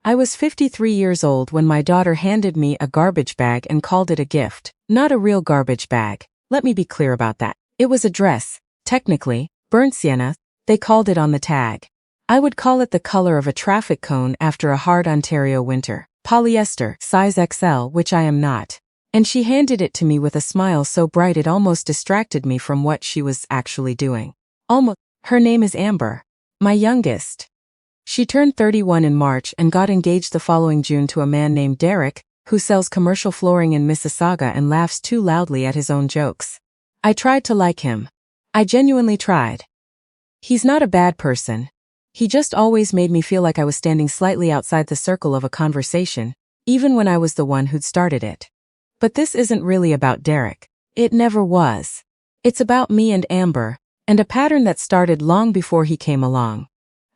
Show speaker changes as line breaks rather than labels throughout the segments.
I was 53 years old when my daughter handed me a garbage bag and called it a gift. Not a real garbage bag. Let me be clear about that. It was a dress. Technically, burnt sienna, they called it on the tag. I would call it the color of a traffic cone after a hard Ontario winter. Polyester, size XL, which I am not. And she handed it to me with a smile so bright it almost distracted me from what she was actually doing. Almost. Her name is Amber. My youngest. She turned 31 in March and got engaged the following June to a man named Derek, who sells commercial flooring in Mississauga and laughs too loudly at his own jokes. I tried to like him. I genuinely tried. He's not a bad person. He just always made me feel like I was standing slightly outside the circle of a conversation, even when I was the one who'd started it. But this isn't really about Derek. It never was. It's about me and Amber, and a pattern that started long before he came along.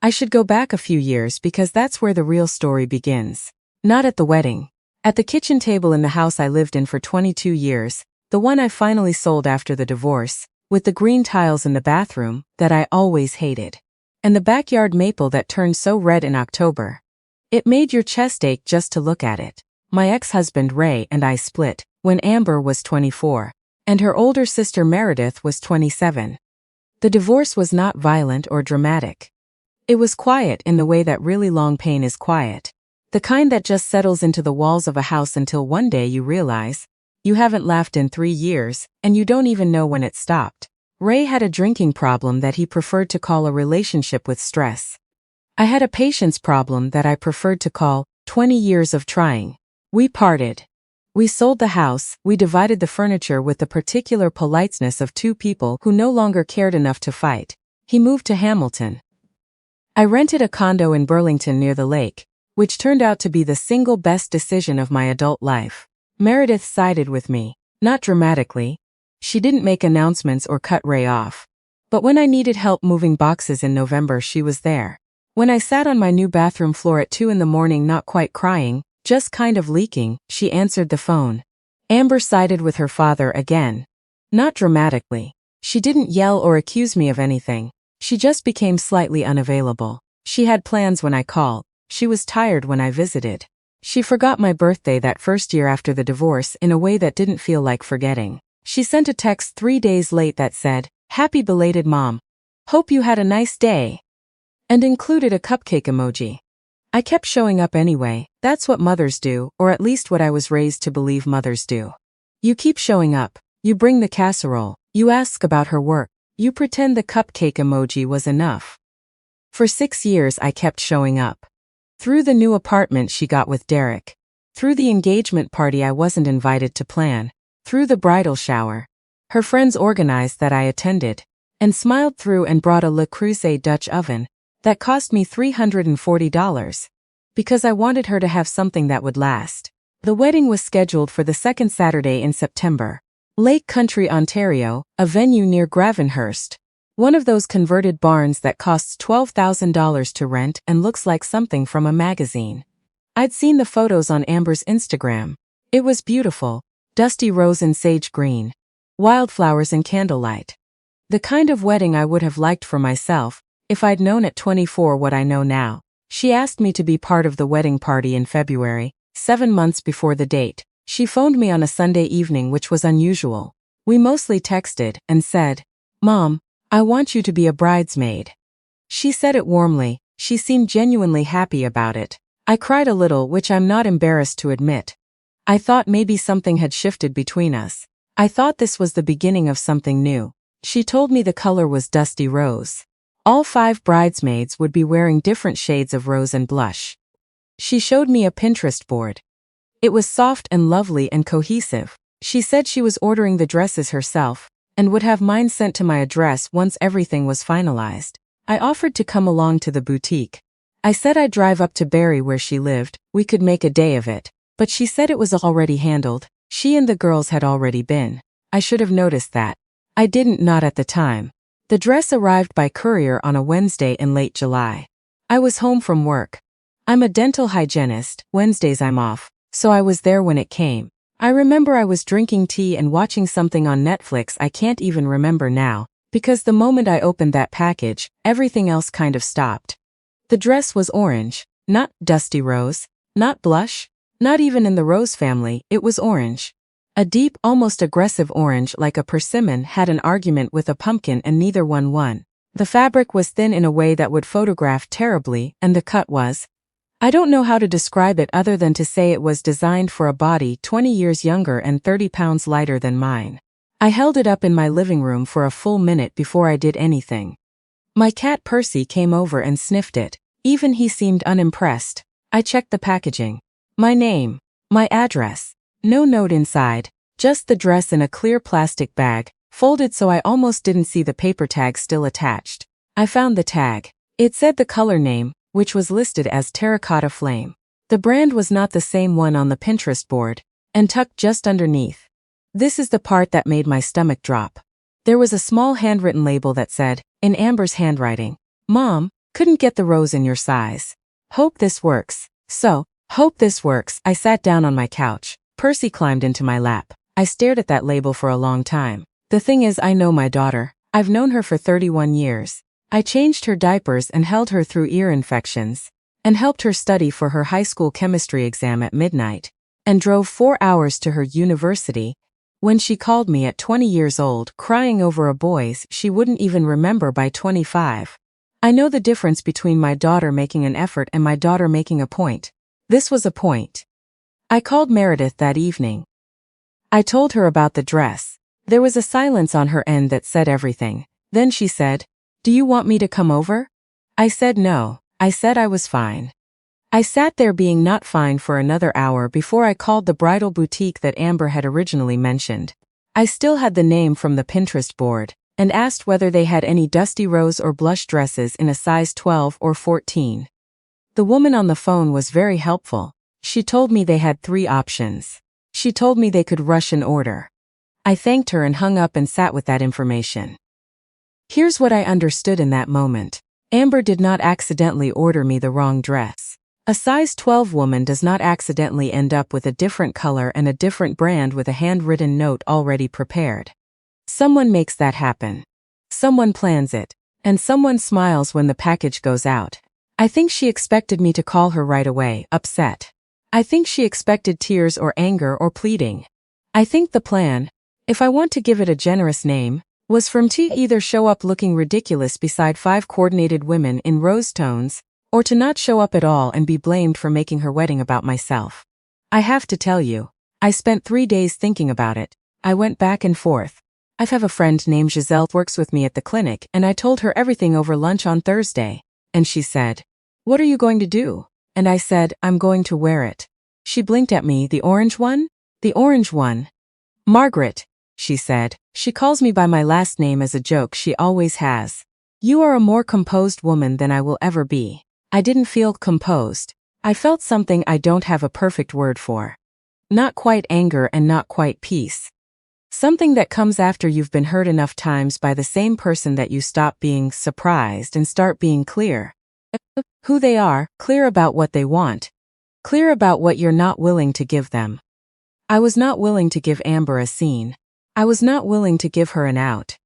I should go back a few years because that's where the real story begins. Not at the wedding. At the kitchen table in the house I lived in for 22 years, the one I finally sold after the divorce, with the green tiles in the bathroom that I always hated. And the backyard maple that turned so red in October. It made your chest ache just to look at it. My ex-husband Ray and I split when Amber was 24, and her older sister Meredith was 27. The divorce was not violent or dramatic. It was quiet in the way that really long pain is quiet. The kind that just settles into the walls of a house until one day you realize you haven't laughed in 3 years, and you don't even know when it stopped. Ray had a drinking problem that he preferred to call a relationship with stress. I had a patience problem that I preferred to call 20 years of trying. We parted. We sold the house, we divided the furniture with the particular politeness of two people who no longer cared enough to fight. He moved to Hamilton. I rented a condo in Burlington near the lake, which turned out to be the single best decision of my adult life. Meredith sided with me, not dramatically. She didn't make announcements or cut Ray off. But when I needed help moving boxes in November, she was there. When I sat on my new bathroom floor at 2 in the morning not quite crying, just kind of leaking, she answered the phone. Amber sided with her father again. Not dramatically. She didn't yell or accuse me of anything. She just became slightly unavailable. She had plans when I called. She was tired when I visited. She forgot my birthday that first year after the divorce in a way that didn't feel like forgetting. She sent a text 3 days late that said, "Happy belated mom. Hope you had a nice day," and included a cupcake emoji. I kept showing up anyway. That's what mothers do, or at least what I was raised to believe mothers do. You keep showing up. You bring the casserole. You ask about her work. You pretend the cupcake emoji was enough. For 6 years I kept showing up. Through the new apartment she got with Derek. Through the engagement party I wasn't invited to plan. Through the bridal shower her friends organized that I attended. And smiled through and brought a Le Creuset Dutch oven that cost me $340. Because I wanted her to have something that would last. The wedding was scheduled for the second Saturday in September. Lake Country, Ontario, a venue near Gravenhurst. One of those converted barns that costs $12,000 to rent and looks like something from a magazine. I'd seen the photos on Amber's Instagram. It was beautiful. Dusty rose and sage green. Wildflowers and candlelight. The kind of wedding I would have liked for myself, if I'd known at 24 what I know now. She asked me to be part of the wedding party in February, 7 months before the date. She phoned me on a Sunday evening, which was unusual. We mostly texted and said, "Mom, I want you to be a bridesmaid." She said it warmly. She seemed genuinely happy about it. I cried a little, which I'm not embarrassed to admit. I thought maybe something had shifted between us. I thought this was the beginning of something new. She told me the color was dusty rose. All 5 bridesmaids would be wearing different shades of rose and blush. She showed me a Pinterest board. It was soft and lovely and cohesive. She said she was ordering the dresses herself and would have mine sent to my address once everything was finalized. I offered to come along to the boutique. I said I'd drive up to Barrie where she lived. We could make a day of it. But she said it was already handled. She and the girls had already been. I should have noticed that. I didn't, not at the time. The dress arrived by courier on a Wednesday in late July. I was home from work. I'm a dental hygienist. Wednesdays I'm off. So I was there when it came. I remember I was drinking tea and watching something on Netflix I can't even remember now, because the moment I opened that package, everything else kind of stopped. The dress was orange. Not dusty rose, not blush, not even in the rose family, it was orange. A deep, almost aggressive orange like a persimmon had an argument with a pumpkin and neither one won. The fabric was thin in a way that would photograph terribly, and the cut was, I don't know how to describe it other than to say it was designed for a body 20 years younger and 30 pounds lighter than mine. I held it up in my living room for a full minute before I did anything. My cat Percy came over and sniffed it. Even he seemed unimpressed. I checked the packaging. My name. My address. No note inside, just the dress in a clear plastic bag, folded so I almost didn't see the paper tag still attached. I found the tag. It said the color name, which was listed as Terracotta Flame. The brand was not the same one on the Pinterest board, and tucked just underneath. This is the part that made my stomach drop. There was a small handwritten label that said, in Amber's handwriting, Mom, couldn't get the rose in your size. Hope this works. Hope this works. I sat down on my couch. Percy climbed into my lap. I stared at that label for a long time. The thing is, I know my daughter. I've known her for 31 years. I changed her diapers and held her through ear infections, and helped her study for her high school chemistry exam at midnight, and drove 4 hours to her university. When she called me at 20 years old, crying over a boy's she wouldn't even remember by 25. I know the difference between my daughter making an effort and my daughter making a point. This was a point. I called Meredith that evening. I told her about the dress. There was a silence on her end that said everything. Then she said, Do you want me to come over? I said no. I said I was fine. I sat there being not fine for another hour before I called the bridal boutique that Amber had originally mentioned. I still had the name from the Pinterest board, and asked whether they had any dusty rose or blush dresses in a size 12 or 14. The woman on the phone was very helpful. She told me they had 3 options. She told me they could rush an order. I thanked her and hung up and sat with that information. Here's what I understood in that moment. Amber did not accidentally order me the wrong dress. A size 12 woman does not accidentally end up with a different color and a different brand with a handwritten note already prepared. Someone makes that happen. Someone plans it. And someone smiles when the package goes out. I think she expected me to call her right away, upset. I think she expected tears or anger or pleading. I think the plan, if I want to give it a generous name, was for me to either show up looking ridiculous beside 5 coordinated women in rose tones, or to not show up at all and be blamed for making her wedding about myself. I have to tell you, I spent 3 days thinking about it. I went back and forth. I have a friend named Giselle who works with me at the clinic, and I told her everything over lunch on Thursday. And she said, What are you going to do? And I said, I'm going to wear it. She blinked at me. The orange one? The orange one. Margaret, she said. She calls me by my last name as a joke. She always has. You are a more composed woman than I will ever be. I didn't feel composed. I felt something I don't have a perfect word for. Not quite anger and not quite peace. Something that comes after you've been hurt enough times by the same person that you stop being surprised and start being clear. Who they are, clear about what they want. Clear about what you're not willing to give them. I was not willing to give Amber a scene. I was not willing to give her an out.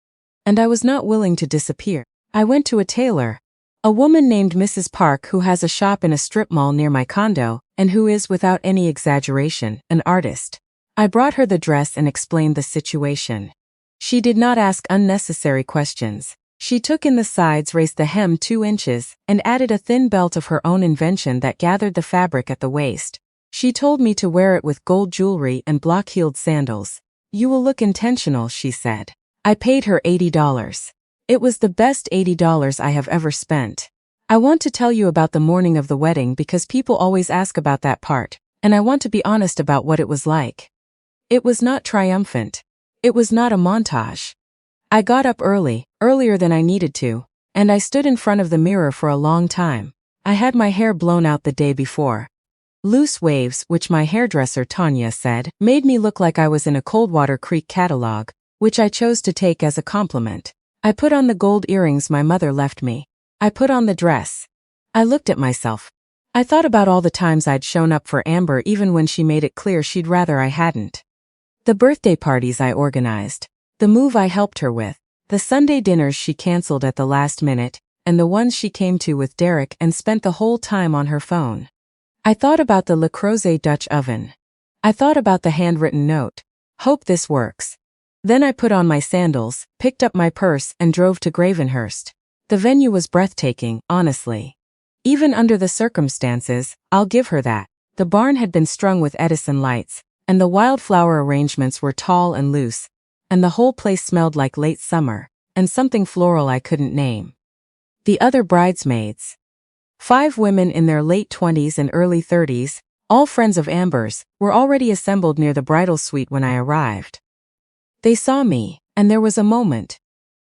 And I was not willing to disappear. I went to a tailor. A woman named Mrs. Park who has a shop in a strip mall near my condo, and who is, without any exaggeration, an artist. I brought her the dress and explained the situation. She did not ask unnecessary questions. She took in the sides, raised the hem 2 inches, and added a thin belt of her own invention that gathered the fabric at the waist. She told me to wear it with gold jewelry and block-heeled sandals. You will look intentional, she said. I paid her $80. It was the best $80 I have ever spent. I want to tell you about the morning of the wedding because people always ask about that part, and I want to be honest about what it was like. It was not triumphant. It was not a montage. I got up early, earlier than I needed to, and I stood in front of the mirror for a long time. I had my hair blown out the day before. Loose waves, which my hairdresser Tanya said, made me look like I was in a Coldwater Creek catalog, which I chose to take as a compliment. I put on the gold earrings my mother left me. I put on the dress. I looked at myself. I thought about all the times I'd shown up for Amber even when she made it clear she'd rather I hadn't. The birthday parties I organized. The move I helped her with. The Sunday dinners she canceled at the last minute. and the ones she came to with Derek and spent the whole time on her phone. I thought about the Le Creuset Dutch oven. I thought about the handwritten note. Hope this works. Then I put on my sandals, picked up my purse, and drove to Gravenhurst. The venue was breathtaking, honestly. Even under the circumstances, I'll give her that. The barn had been strung with Edison lights, and the wildflower arrangements were tall and loose, and the whole place smelled like late summer, and something floral I couldn't name. The other bridesmaids. 5 women in their late 20s and early 30s, all friends of Amber's, were already assembled near the bridal suite when I arrived. They saw me, and there was a moment.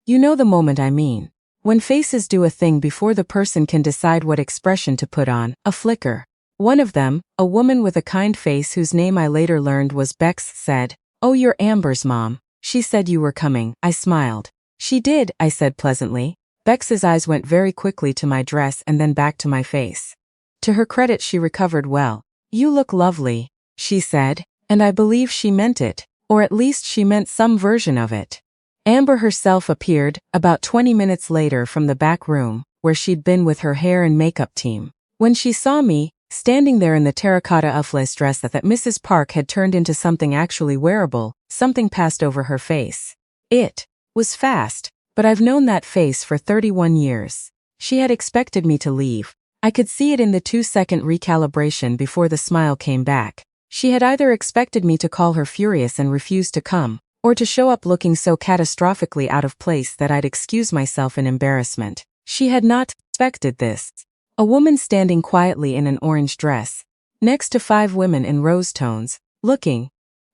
You know the moment I mean. When faces do a thing before the person can decide what expression to put on, a flicker. One of them, a woman with a kind face whose name I later learned was Bex, said, "Oh, you're Amber's mom. She said you were coming." I smiled. "She did," I said pleasantly. Bex's eyes went very quickly to my dress and then back to my face. To her credit, she recovered well. "You look lovely," she said, and I believe she meant it, or at least she meant some version of it. Amber herself appeared, about 20 minutes later from the back room, where she'd been with her hair and makeup team. When she saw me, standing there in the terracotta Uffles dress that Mrs. Park had turned into something actually wearable, something passed over her face. It was fast, but I've known that face for 31 years. She had expected me to leave. I could see it in the 2-second recalibration before the smile came back. She had either expected me to call her furious and refuse to come, or to show up looking so catastrophically out of place that I'd excuse myself in embarrassment. She had not expected this. A woman standing quietly in an orange dress, next to 5 women in rose tones, looking,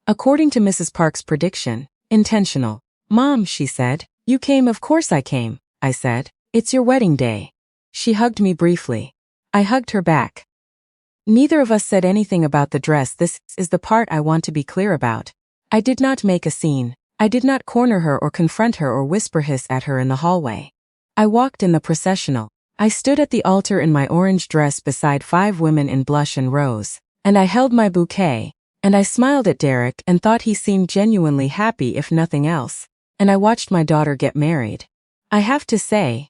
according to Mrs. Park's prediction, intentional. "Mom," she said. "You came." "Of course I came," I said. "It's your wedding day." She hugged me briefly. I hugged her back. Neither of us said anything about the dress. This is the part I want to be clear about. I did not make a scene. I did not corner her or confront her or whisper hiss at her in the hallway. I walked in the processional. I stood at the altar in my orange dress beside 5 women in blush and rose, and I held my bouquet, and I smiled at Derek and thought he seemed genuinely happy if nothing else, and I watched my daughter get married. I have to say,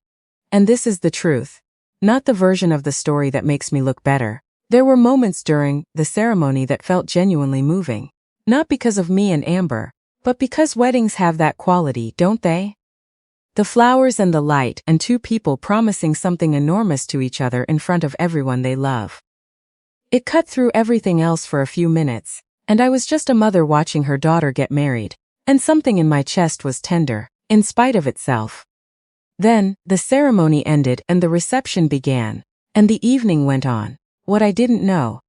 and this is the truth, not the version of the story that makes me look better, there were moments during the ceremony that felt genuinely moving. Not because of me and Amber, but because weddings have that quality, don't they? The flowers and the light and 2 people promising something enormous to each other in front of everyone they love. It cut through everything else for a few minutes, and I was just a mother watching her daughter get married, and something in my chest was tender, in spite of itself. Then, the ceremony ended and the reception began, and the evening went on. What I didn't know,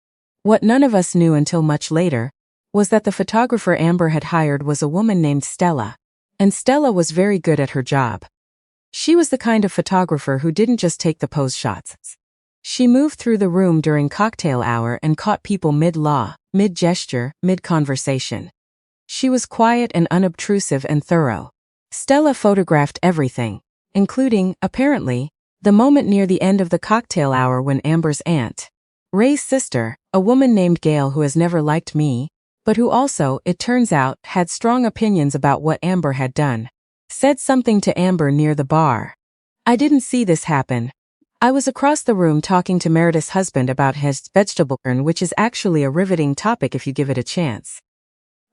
what none of us knew until much later, was that the photographer Amber had hired was a woman named Stella, and Stella was very good at her job. She was the kind of photographer who didn't just take the pose shots. She moved through the room during cocktail hour and caught people mid-law, mid-gesture, mid-conversation. She was quiet and unobtrusive and thorough. Stella photographed everything, including, apparently, the moment near the end of the cocktail hour when Amber's aunt, Ray's sister, a woman named Gail who has never liked me, but who also, it turns out, had strong opinions about what Amber had done, said something to Amber near the bar. I didn't see this happen. I was across the room talking to Meredith's husband about his vegetable urn, which is actually a riveting topic if you give it a chance.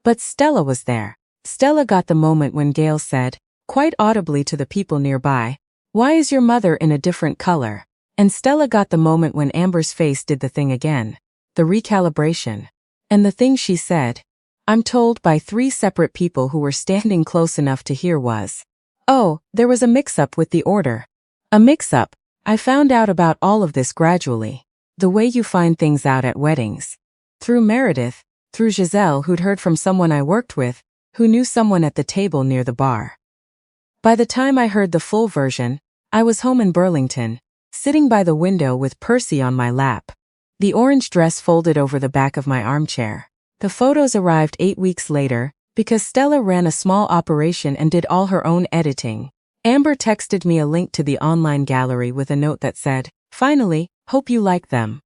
But Stella was there. Stella got the moment when Gail said, quite audibly to the people nearby, "Why is your mother in a different color?" And Stella got the moment when Amber's face did the thing again, the recalibration. And the thing she said, I'm told by 3 separate people who were standing close enough to hear, was, "Oh, there was a mix-up with the order." A mix-up. I found out about all of this gradually. The way you find things out at weddings. Through Meredith, through Giselle, who'd heard from someone I worked with, who knew someone at the table near the bar. By the time I heard the full version, I was home in Burlington, sitting by the window with Percy on my lap. The orange dress folded over the back of my armchair. The photos arrived 8 weeks later, because Stella ran a small operation and did all her own editing. Amber texted me a link to the online gallery with a note that said, "Finally, hope you like them."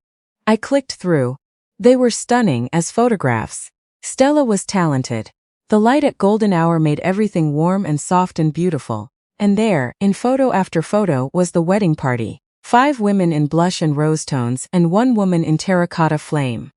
I clicked through. They were stunning as photographs. Stella was talented. The light at golden hour made everything warm and soft and beautiful. And there, in photo after photo, was the wedding party. 5 women in blush and rose tones and 1 woman in terracotta flame.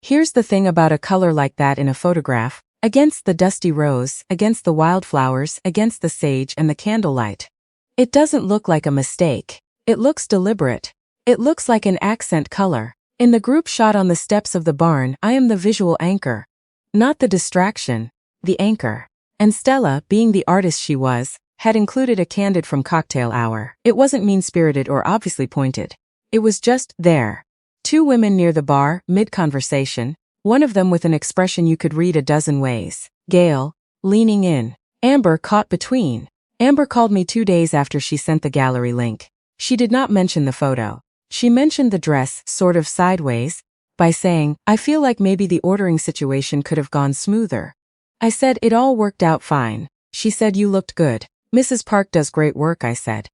Here's the thing about a color like that in a photograph, against the dusty rose, against the wildflowers, against the sage and the candlelight. It doesn't look like a mistake. It looks deliberate. It looks like an accent color. In the group shot on the steps of the barn, I am the visual anchor. Not the distraction, the anchor. And Stella, being the artist she was, had included a candid from cocktail hour. It wasn't mean-spirited or obviously pointed. It was just there. 2 women near the bar, mid-conversation, one of them with an expression you could read a dozen ways. Gail, leaning in. Amber caught between. Amber called me 2 days after she sent the gallery link. She did not mention the photo. She mentioned the dress, sort of sideways, by saying, I feel like maybe the ordering situation could have gone smoother. I said it all worked out fine. She said you looked good. Mrs. Park does great work, I said.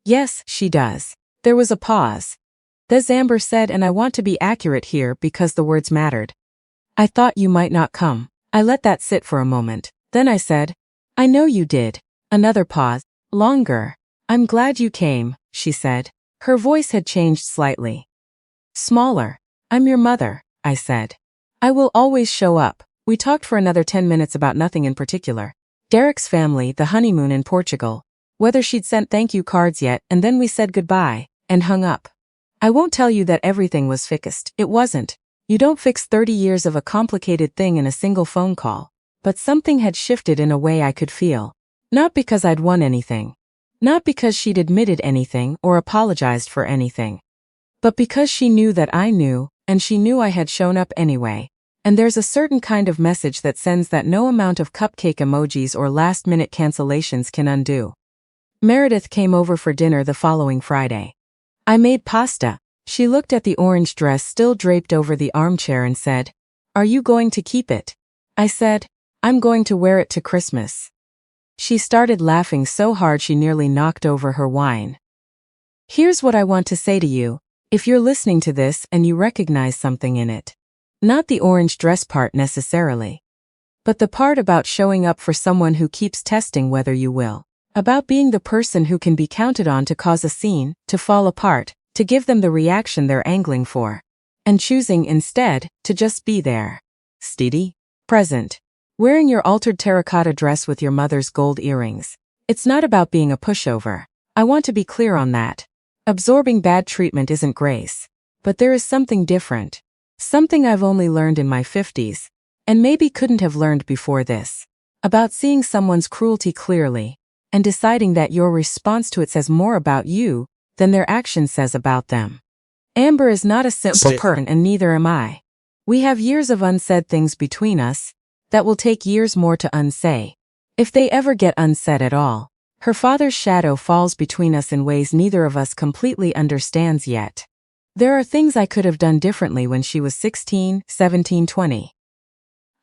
Yes, she does. There was a pause. This Amber said, and I want to be accurate here because the words mattered. I thought you might not come. I let that sit for a moment. Then I said, I know you did. Another pause. Longer. I'm glad you came, she said. Her voice had changed slightly. Smaller. I'm your mother, I said. I will always show up. We talked for another 10 minutes about nothing in particular. Derek's family, the honeymoon in Portugal, whether she'd sent thank you cards yet, and then we said goodbye, and hung up. I won't tell you that everything was fixed. It wasn't. You don't fix 30 years of a complicated thing in a single phone call. But something had shifted in a way I could feel. Not because I'd won anything. Not because she'd admitted anything or apologized for anything. But because she knew that I knew, and she knew I had shown up anyway. And there's a certain kind of message that sends that no amount of cupcake emojis or last-minute cancellations can undo. Meredith came over for dinner the following Friday. I made pasta. She looked at the orange dress still draped over the armchair and said, Are you going to keep it? I said, I'm going to wear it to Christmas. She started laughing so hard she nearly knocked over her wine. Here's what I want to say to you, if you're listening to this and you recognize something in it. Not the orange dress part necessarily. But the part about showing up for someone who keeps testing whether you will. About being the person who can be counted on to cause a scene, to fall apart, to give them the reaction they're angling for. And choosing instead to just be there. Steady. Present. Wearing your altered terracotta dress with your mother's gold earrings. It's not about being a pushover. I want to be clear on that. Absorbing bad treatment isn't grace. But there is something different. Something I've only learned in my 50s, and maybe couldn't have learned before this. About seeing someone's cruelty clearly, and deciding that your response to it says more about you than their action says about them. Amber is not a simple person, and neither am I. We have years of unsaid things between us that will take years more to unsay. If they ever get unsaid at all. Her father's shadow falls between us in ways neither of us completely understands yet. There are things I could have done differently when she was 16, 17, 20.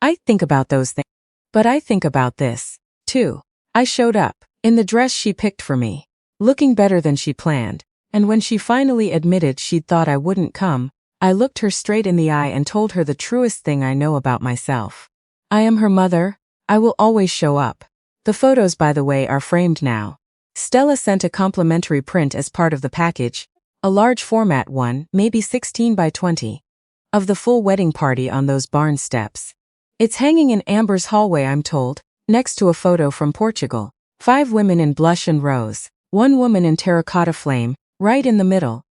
I think about those things. But I think about this, too. I showed up, in the dress she picked for me, looking better than she planned, and when she finally admitted she'd thought I wouldn't come, I looked her straight in the eye and told her the truest thing I know about myself. I am her mother. I will always show up. The photos, by the way, are framed now. Stella sent a complimentary print as part of the package. A large format one, maybe 16 by 20, of the full wedding party on those barn steps. It's hanging in Amber's hallway, I'm told, next to a photo from Portugal. 5 women in blush and rose, 1 woman in terracotta flame, right in the middle.